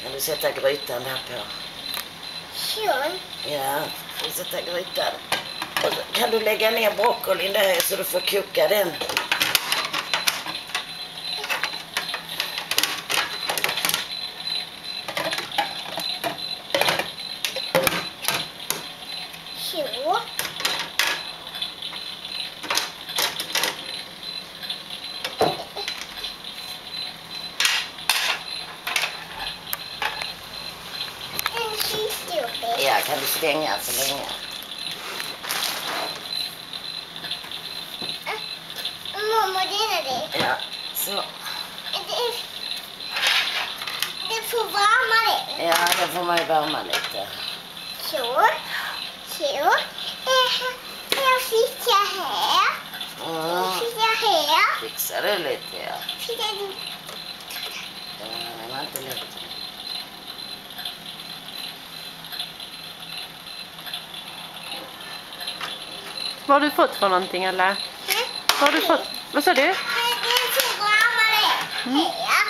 Kan du sätta grytan där på? Så. Ja, du sätta grytan. Och så kan du lägga ner broccolin där så du får koka den. Så. Ja, kan du stänga så länge? Mamma, det är det. Ja, så. Det får värma det. Ja, det får man ju värma lite. Så. Så. Jag fixar här. Fixar här. Fixar du lite, ja. Fixar du? Det var inte lätt. Vad har du fått för någonting, eller? Vad har du fått? Vad sa du? Det får värma det. Här.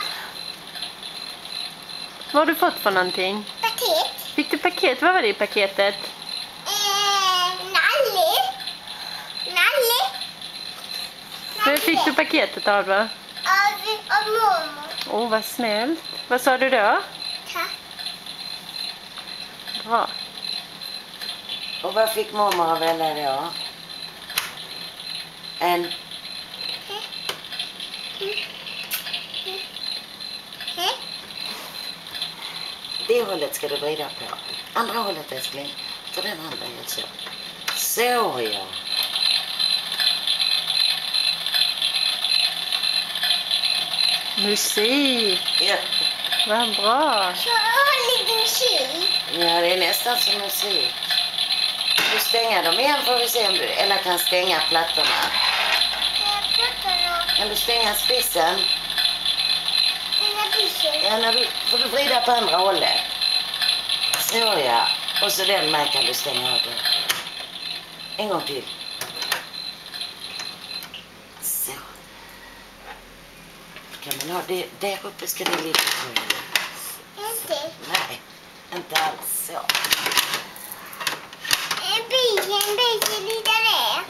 Vad har du fått för någonting? Paket. Fick du paket? Vad var det i paketet? Nalle. Vem fick du paketet av då? Av mormor. Åh, vad snällt. Vad sa du då? Tack. Bra. Och vad fick mamma av henne då? En... Det hållet ska du vrida på. Andra hållet, älskling. Så den andra gör så. Så, ja. Musik. Ja. Vad bra. Så har lite musik. Ja, det är nästan som musik. Du stänger dem igen får vi se om du... Eller kan stänga plattorna. Kan du stänga spissen? Ja, när du får du vrida på andra hållet. Så, ja. Och så den med kan du stänga av den. En gång till. Så. Kan man ha det där uppe ska det ligga på. Inte. Nej, inte alls så. En bit vidare.